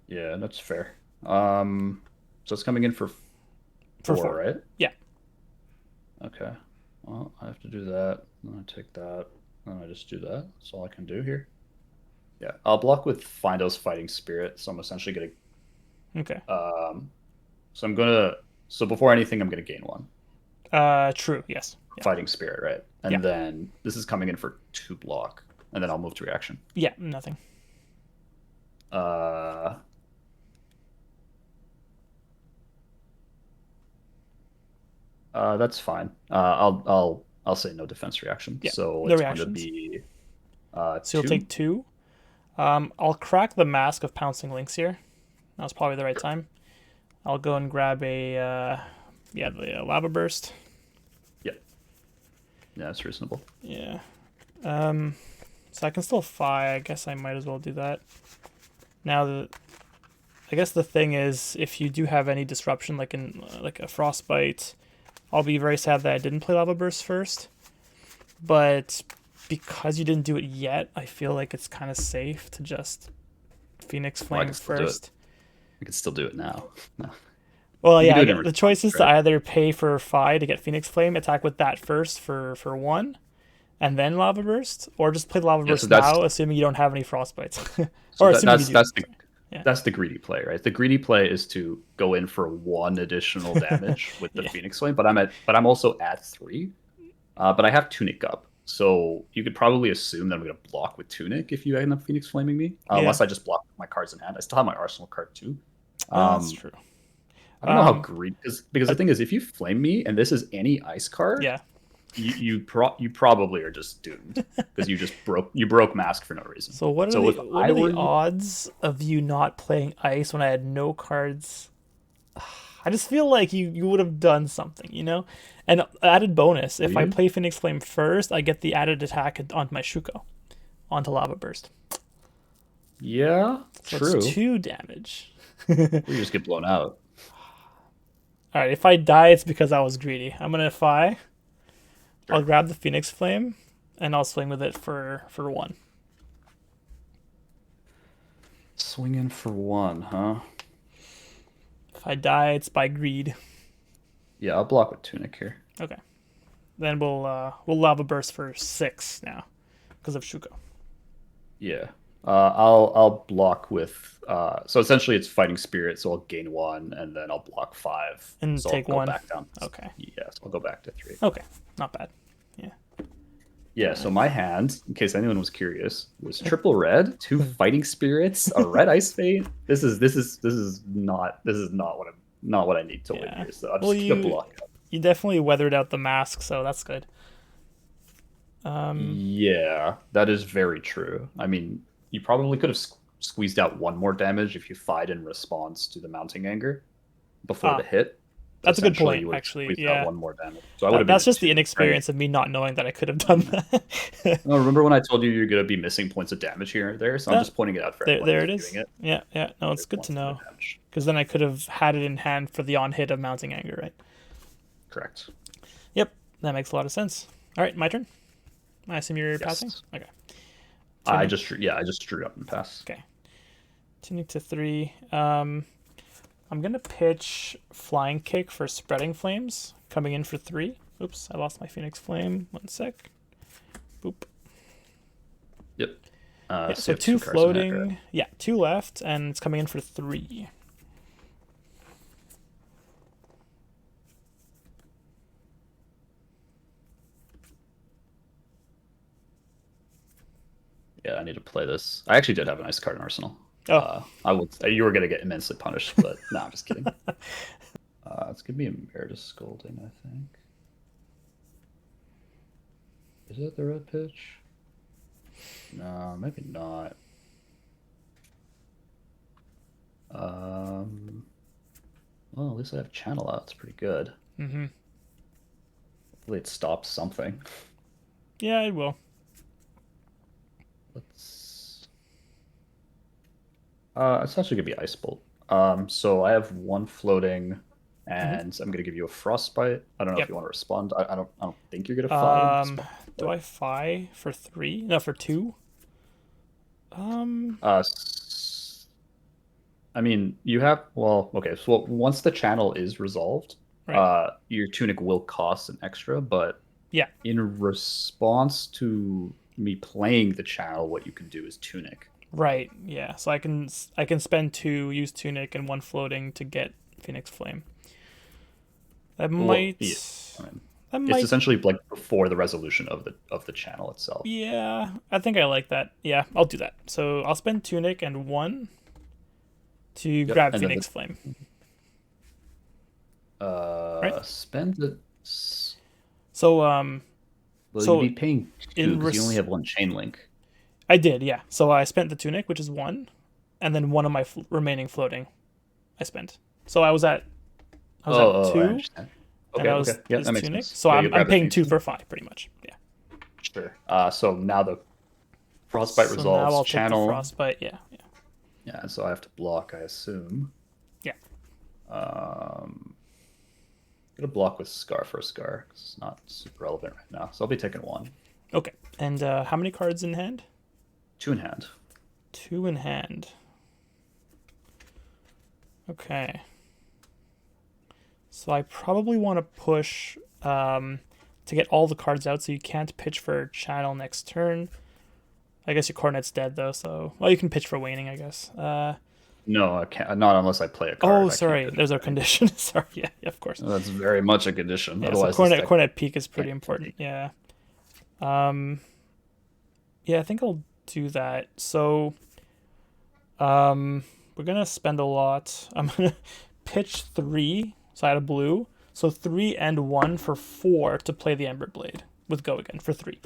Yeah, that's fair. So it's coming in for For 4, 4. right? Yeah. Okay. Well, I have to do that. Then I take that. Then I just do that. That's all I can do here. Yeah, I'll block with Findo's Fighting Spirit. So I'm essentially gonna. Okay. So I'm gonna. So before anything, I'm gonna gain 1 True. Yes. Yeah. Fighting Spirit, right? Yeah. And then this is coming in for 2 block, and then I'll move to reaction. Yeah. Nothing. Uh, that's fine. I'll say no defense reaction. Yeah. So No it's going to reactions. be So you'll 2. take 2. I'll crack the Mask of Pouncing Lynx here. That was probably the right time. I'll go and grab a the Lava Burst. Yeah, yeah, that's reasonable. Yeah. So I can still Phi. I guess I might as well do that. Now I guess the thing is, if you do have any disruption, like in like a Frostbite, I'll be very sad that I didn't play Lava Burst first. But because you didn't do it yet, I feel like it's kind of safe to just Phoenix Well, I Flame can still do it. first. I can still do it now. No. Well, You can yeah, do it in the response, choice is to right? either pay for Phi to get Phoenix Flame, attack with that first for 1, and then Lava Burst, or just play the Lava Yeah. So Burst that's now, assuming you don't have any Frostbites. so Or that, assuming you that's do. that's the Yeah. that's the greedy play, right? The greedy play is to go in for 1 additional damage with the Yeah. Phoenix Flame, but I'm also at 3. But I have Tunic up, so you could probably assume that I'm going to block with Tunic if you end up Phoenix Flaming me, Yeah. unless I just block my cards in hand. I still have my Arsenal card too. That's Um, true. I don't know how Um, greedy because the I, thing is, if you flame me and this is any ice card, yeah. you probably are just doomed because you broke Mask for no reason. So what are So the if what I are the were you, odds of you not playing ice when I had no cards? I just feel like you would have done something, you know? And added bonus, do if I you? play Phoenix Flame first, I get the added attack onto my Shuko, onto Lava Burst. Yeah, So it's true. 2 damage. We just get blown out. Alright, if I die, it's because I was greedy. I'm gonna Phi. I'll Sure. grab the Phoenix Flame, and I'll swing with it for 1. Swing in for 1, huh? If I die, it's by greed. Yeah, I'll block with Tunic here. Okay. Then we'll Lava Burst for 6 now, because of Shuko. Yeah. I'll block with so essentially it's Fighting Spirit, so I'll gain 1 and then I'll block 5. And So I'll take go 1. back down. Okay. Yes, I'll go back to 3. Okay. Not bad. Yeah. Yeah, so my hand, in case anyone was curious, was triple red, 2 Fighting Spirits, a red Ice Fate. This is not what I need to win Yeah. here. So I'm Well, just gonna block it. you definitely weathered out the mask, so that's good. Yeah, that is very true. I mean, you probably could have squeezed out 1 more damage if you fight in response to the mounting anger before the Ah, hit. that's a good Essentially, point, you would have actually. squeezed out Yeah. 1 more damage. So I would have been That's at just the 2, right? inexperience of me not knowing that I could have done that. No, remember when I told you you're going to be missing points of damage here and there? So I'm That- just pointing it out for there, anyone there who's it is. doing it. Yeah, yeah. No, it's There's good 1 to point of know. damage. Because then I could have had it in hand for the on hit of mounting anger, right? Correct. Yep, that makes a lot of sense. All right, my turn. I assume you're Yes. passing? Okay. I Tunic, just drew up and pass. okay. Tunic to 3. I'm going to pitch Flying Kick for Spreading Flames, coming in for 3 Oops, I lost my Phoenix Flame. 1 sec. Boop. Yep. Yeah, So so you have 2 cards in hand, floating. right? Yeah, 2 left, and it's coming in for 3. Yeah, I need to play this. I actually did have a nice card in Arsenal. Oh. I would. You were gonna get immensely punished, but no, I'm just kidding. It's gonna be Emeritus Scolding, I think. Is that the red pitch? No, maybe not. Well, at least I have Channel out. It's pretty good. Mm-hmm. Hopefully it stops something. Yeah, it will. It's actually gonna be Ice Bolt. So I have 1 floating, Mm-hmm. and I'm gonna give you a Frostbite. I don't know if Yep. you want to respond. I don't think you're gonna fire. Do I fi for 3? No, for 2? I mean, you have, well, okay, so once the channel is resolved, Right. your tunic will cost an extra, but Yeah. in response to me playing the channel, what you can do is tunic. Right. Yeah. So I can spend 2, use Tunic, and 1 floating to get Phoenix Flame. That Well, might. yeah, I mean, That it's might. essentially like before the resolution of the channel itself. Yeah. I think I like that. Yeah, I'll do that. So I'll spend Tunic and 1 to Yep, grab and then Phoenix Flame. Right. spend the. So Well, so you'd be paying 2 in because you only have 1 chain link. I did, yeah. So I spent the Tunic, which is 1, and then 1 of my remaining floating I spent. So I was at I 2, understand. and Okay, I was okay, yeah, is that makes Tunic. sense. So Yeah, you I'm grab the paying Phoenix 2 Flame. for 5 pretty much. Yeah. Sure. So now the Frostbite So now resolves I'll take the channel. Frostbite. Yeah. Yeah. Yeah, so I have to block, I assume. Yeah. Gonna block with Scar for a Scar because it's not super relevant right now. So I'll be taking 1. Okay. And how many cards in hand? 2 in hand. 2 in hand. Okay. So I probably want to push to get all the cards out, so you can't pitch for channel next turn. I guess your Cornet's dead though, so well you can pitch for Waning, I guess. No, I can't. Not unless I play a card. Oh, I can't sorry. pitch There's our for anything. condition. Sorry. Yeah, of course. That's very much a condition. Yeah. So Otherwise, this deck Cornet peak is pretty can't important. compete. Yeah. Yeah, I think I'll do that. So, we're gonna spend a lot. I'm gonna pitch 3, so I had a blue. So 3 and 1 for 4 to play the Ember Blade with Go Again for 3.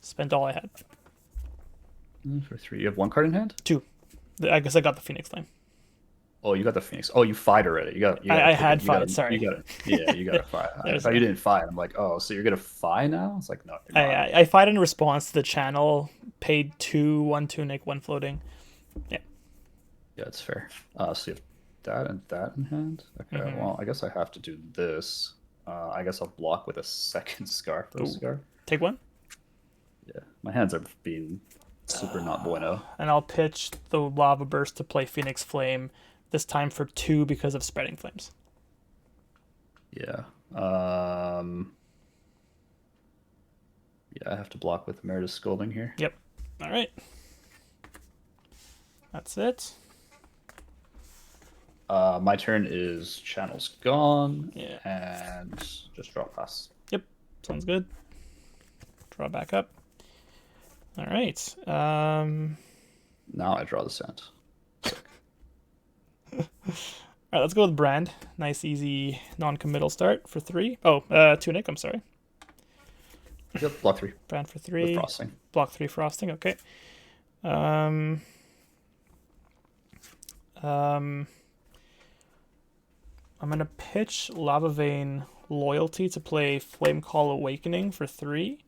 Spent all I had. For 3, you have 1 card in hand. 2. I guess I got the Phoenix Flame. Oh, you got the Phoenix. Oh, you fight already. You got. I had fight. Sorry. You got it. Yeah, you got to fight. I There's thought a- you didn't fight. I'm like, oh, so you're gonna fight now? It's like, no, you're not. I fight in response to the channel. Paid 2, 1 Tunic, 1 floating. Yeah. Yeah, it's fair. So you have that and that in hand. Okay. Mhm. Well, I guess I have to do this. I guess I'll block with a second Scar for a Ooh. Scar. Take 1. Yeah, my hands are being super not bueno. And I'll pitch the Lava Burst to play Phoenix Flame, this time for 2 because of Spreading Flames. Yeah. Yeah, I have to block with Emeritus Scolding here. Yep. All right. That's it. My turn is Channel's gone. Yeah. And just draw pass. Yep. Sounds good. Draw back up. All right. Now I draw the sand. All right, let's go with Brand. Nice, easy, non-committal start for 3. Oh, Tunic, I'm sorry. Yep, block 3. Brand for With 3. frosting. Block 3 Frosting, okay. I'm going to pitch Lava Vein Loyalty to play Flame Call Awakening for 3.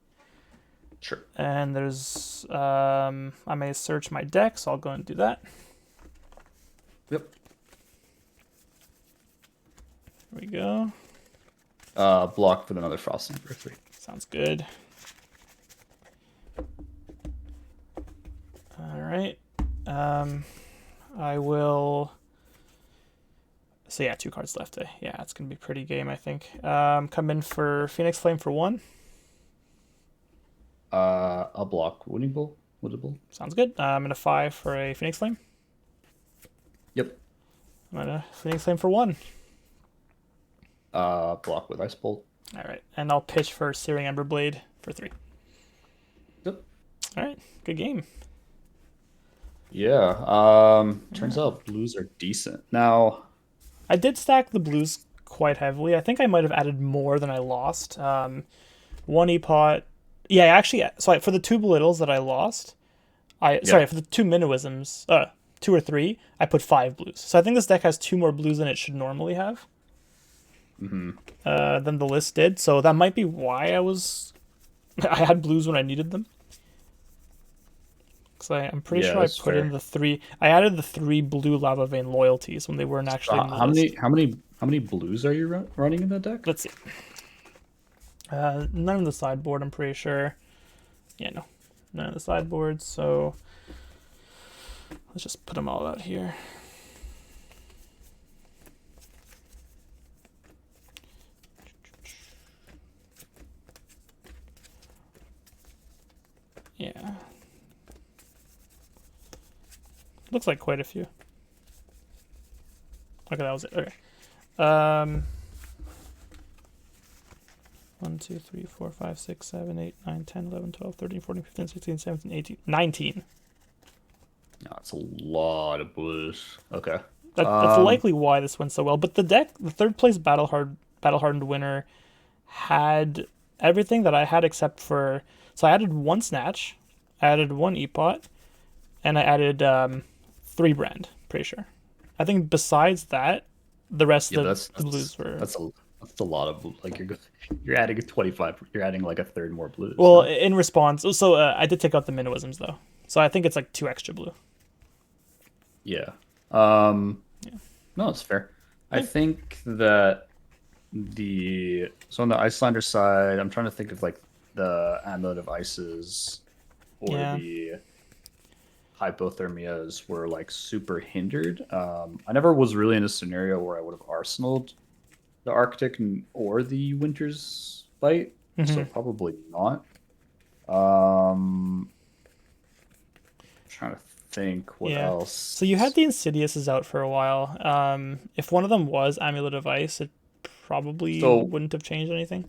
Sure. And there's, I may search my deck, so I'll go and do that. Yep. Here we go. Block with another frosting for 3. Sounds good. All right. I will So yeah, 2 cards left. Yeah, it's gonna be pretty game, I think. Come in for Phoenix Flame for 1. I'll block winnable. Winnable. Sounds good. I'm gonna 5 for a Phoenix Flame. Yep. I'm gonna Phoenix Flame for 1. Block with Ice Bolt. All right, and I'll pitch for Searing Emberblade for 3. Yep. All right, good game. Yeah. Turns out blues are decent. Now, I did stack the blues quite heavily. I think I might have added more than I lost. 1 E-Pot. Yeah, actually, so for the 2 belittles that I lost, sorry, for the 2 Minnowisms, 2 or 3, I put 5 blues. So I think this deck has 2 more blues than it should normally have. Than the list did. So that might be why I had blues when I needed them. Because I'm pretty sure I put in the 3. I added the 3 blue Lava Vein loyalties when they weren't actually in the list. How many blues are you running in that deck? Let's see. None in the sideboard, I'm pretty sure. Yeah, no. None in the sideboard, so let's just put them all out here. Yeah. Looks like quite a few. Okay, that was it. Okay. 1, 2, 3, 4, 5, 6, 7, 8, 9, 10, 11, 12, 13, 14, 15, 16, 17, 18, 19. That's a lot of blues. Okay. That's likely why this went so well. But the deck, the 3rd place Battle Hardened winner, had everything that I had except for. So I added 1 Snatch, I added 1 E-Pot, and I added 3 Brand. Pretty sure. I think besides that, the rest of the blues were. That's a lot of like you're adding a 25. You're adding like a third more blues. Well, in response, so I did take out the Minnowisms though, so I think it's like 2 extra blue. Yeah. No, it's fair. I think that so on the Iyslander side, I'm trying to think of like the Amulet of Ices or the Hypothermias were like super hindered. I never was really in a scenario where I would have arsenaled the Arctic or the Winter's Bite, so probably not. Trying to think what else. So you had the Insidiouses out for a while. If one of them was Amulet of Ice, it probably wouldn't have changed anything.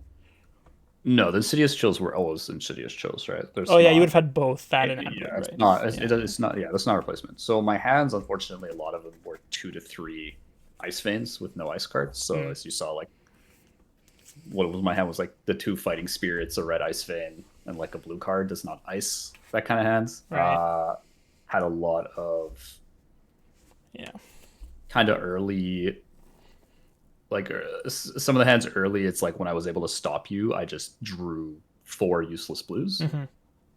No, the Insidious Chills were always Insidious Chills, right? You would have had both that and Amulet, right? It's not. It's not. Yeah, that's not a replacement. So my hands, unfortunately, a lot of them were 2 to 3 Ice Veins with no ice cards. So as you saw, like what was my hand was like the 2 Fighting Spirits, a red Ice Vein, and like a blue card does not ice. That kind of hands. Right. Had a lot of kind of early. Like some of the hands early, it's like when I was able to stop you, I just drew 4 useless blues.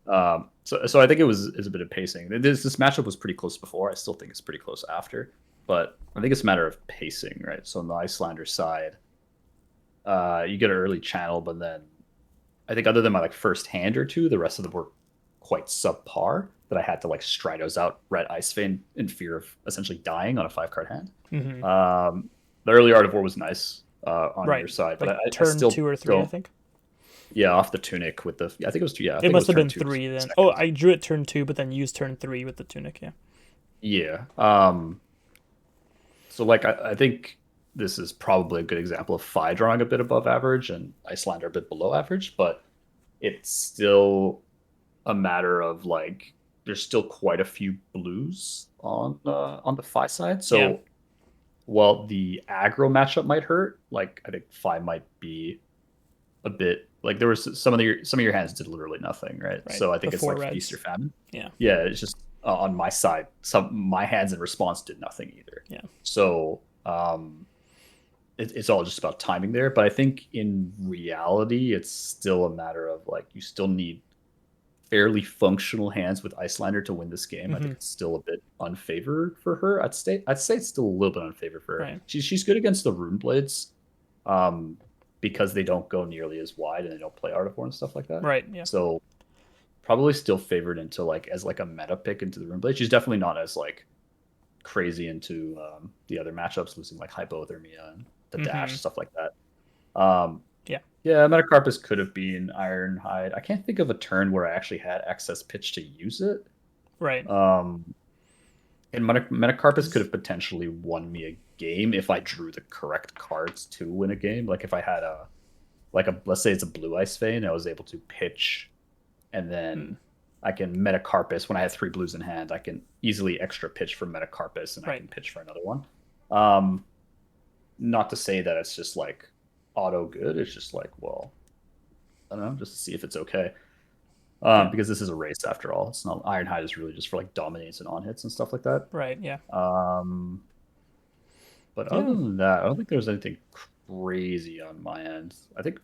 So I think it's a bit of pacing. This matchup was pretty close before. I still think it's pretty close after, but I think it's a matter of pacing, right? So on the Iyslander side, you get an early channel, but then I think other than my like first hand or 2, the rest of them were quite subpar. That I had to like Stratos out Red Ice Vein in fear of essentially dying on a 5-card hand. The early Art of War was nice on your side, but I turn still 2 or 3, I think. Yeah, off the Tunic with the. I think it was 2. Yeah, it must have been 3 then. Oh, I drew it turn 2, but then used turn 3 with the Tunic. Yeah. Yeah. So like I think this is probably a good example of Fi drawing a bit above average and Iyslander a bit below average, but it's still a matter of like there's still quite a few blues on the Fi side. So while the aggro matchup might hurt, like I think Fi might be a bit like there was some of your hands did literally nothing, right? So I think it's like Feast or Famine. Yeah, it's just on my side, my hands in response did nothing either. Yeah. So it's all just about timing there. But I think in reality, it's still a matter of like you still need fairly functional hands with Iyslander to win this game. I think it's still a bit unfavored for her. I'd say it's still a little bit unfavored for her. Right. She's good against the Rune Blades, because they don't go nearly as wide and they don't play Art of War and stuff like that. Right. Yeah. So probably still favored into like as like a meta pick into the Rune Blade. She's definitely not as like crazy into the other matchups, losing like hypothermia and the dash Mm-hmm. stuff like that. Um, Yeah. yeah, Metacarpus could have been Ironhide. I can't think of a turn where I actually had excess pitch to use it. Right. Um, and Metacarpus could have potentially won me a game if I drew the correct cards to win a game. Like if I had let's say it's a blue ice vein, I was able to pitch, and then I can Metacarpus when I have 3 blues in hand. I can easily extra pitch for Metacarpus, and I Right. can pitch for another one. Um, Not to say that it's just like auto good. It's just like, well, I don't know, just to see if it's okay. Yeah. Because this is a race after all. It's not Ironhide is really just for like dominates and on hits and stuff like that. Right. Yeah. Um, but other Yeah. than that, I don't think there's anything crazy on my end. I think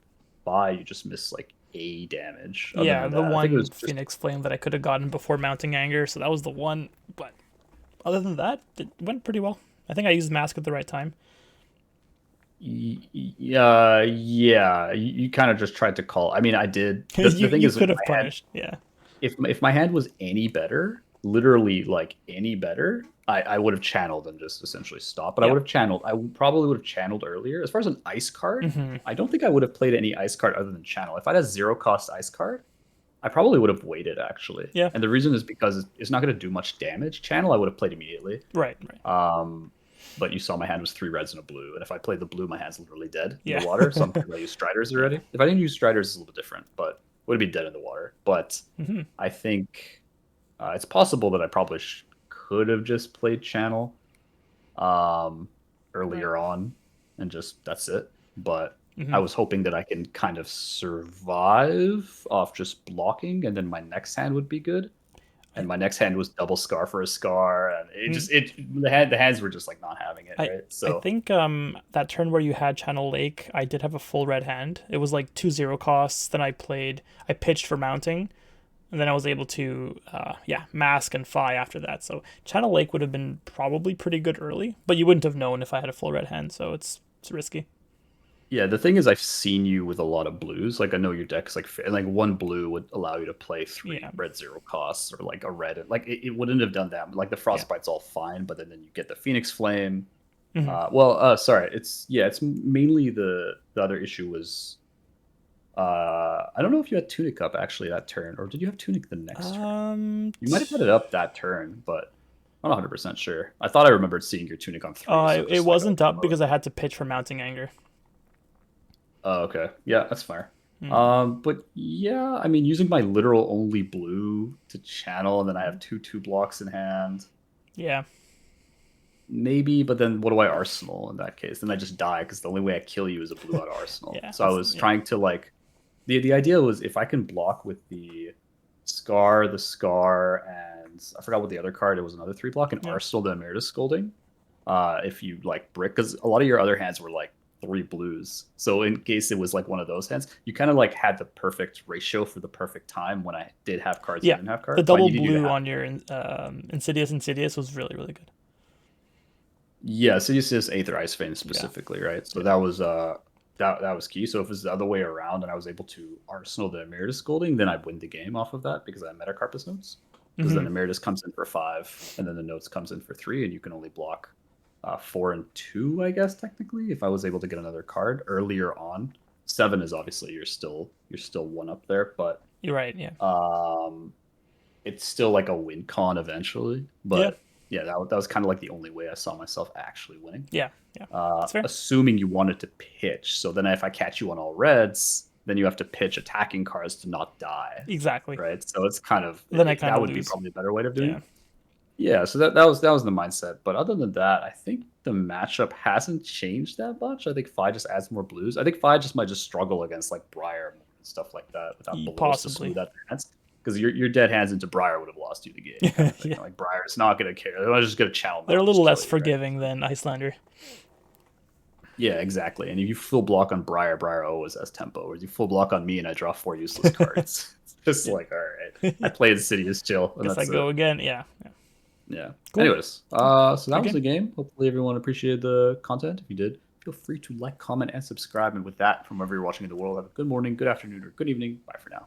you just missed like A damage. Other Yeah. than The that, I think it one was just Phoenix Flame that I could have gotten before mounting anger, so that was the one. But other than that, it went pretty well. I think I used mask at the right time. yeah. You kind of just tried to call. I mean, I did. The thing You is, could have punished. Yeah. if my hand was any better, literally like any better, I would have channeled and just essentially stopped. But I Yeah. would have channeled. Probably would have channeled earlier. As far as an ice card, Mm-hmm. I don't think I would have played any ice card other than channel. If I had a 0 cost ice card, I probably would have waited actually. Yeah. And the reason is because it's not going to do much damage. Channel I would have played immediately. Right. Right. But you saw my hand was 3 reds and a blue, and if I played the blue, my hand's literally dead in Yeah. the water. So I'm going to use Striders already. If I didn't use Striders, it's a little bit different, but would be dead in the water. But Mm-hmm. I think it's possible that I probably could have just played Channel earlier on, and just that's it. But Mm-hmm. I was hoping that I can kind of survive off just blocking, and then my next hand would be good. And my next hand was double scar for a scar, and the hands were just like not having it, right? I So think that turn where you had Channel Lake, I did have a full red hand. It was like 2 0 costs. Then I pitched for mounting, and then I was able to mask and Fi after that. So Channel Lake would have been probably pretty good early, but you wouldn't have known if I had a full red hand. So it's risky. yeah, the thing is, I've seen you with a lot of blues. Like I know your deck's like 1 blue would allow you to play 3 Yeah. red 0 costs, or like a red. Like it wouldn't have done that. Like the Frostbite's all fine, but then you get the Phoenix Flame. Sorry, it's mainly the other issue was I don't know if you had Tunic up actually that turn, or did you have Tunic the next turn? You might have had it up that turn, but I'm not 100% sure. I thought I remembered seeing your Tunic on 3. So It just wasn't up because I had to pitch for mounting anger. Oh, okay. Yeah, that's fair. Mm. But yeah, I mean, using my literal only blue to channel, and then I have 2 blocks in hand. Yeah. Maybe, but then what do I arsenal in that case? Then I just die because the only way I kill you is a blue out arsenal. Yeah, So I was trying to like, the idea was if I can block with the scar, and I forgot what the other card. It was another 3 block and arsenal the Emeritus Scolding. If you like brick, because a lot of your other hands were like 3 blues. So in case it was like one of those hands, you kind of like had the perfect ratio for the perfect time when I did have cards. Yeah, didn't have cards. the double blue on your Insidious was really, really good. Yeah, Sidious's Aether Ice Vein specifically, right? So that was that was key. So if it's the other way around and I was able to arsenal the Emeritus Scolding, then I'd win the game off of that because I had Metacarpus notes. Because then Emeritus comes in for 5, and then the notes comes in for 3, and you can only block 4 and 2, I guess technically. If I was able to get another card earlier on, 7 is obviously you're still 1 up there, but You're right. Yeah. it's still like a win con eventually. But yeah, that was kind of like the only way I saw myself actually winning. Yeah. That's fair. Assuming you wanted to pitch. So then if I catch you on all reds, then you have to pitch attacking cards to not die. Exactly. Right. So it's kind of Then that would be probably a better way of doing it. Yeah. Yeah, so that was the mindset. But other than that, I think the matchup hasn't changed that much. I think Fi just adds more blues. I think Fi just might just struggle against like Briar and stuff like that without Belos to smooth out their hands. Because your dead hands into Briar would have lost you the game. Kind of like Briar's not going to care. They're just going to challenge. They're a little less forgiving than Iyslander. Yeah, exactly. And if you full block on Briar, Briar always has tempo. Whereas you full block on me and I draw 4 useless cards. It's just like, all right, I play Insidious chill. And Guess I go again. Yeah. Cool. Anyways, so that was the game. Hopefully everyone appreciated the content. If you did, feel free to like, comment, and subscribe. And with that, from wherever you're watching in the world, have a good morning, good afternoon, or good evening. Bye for now.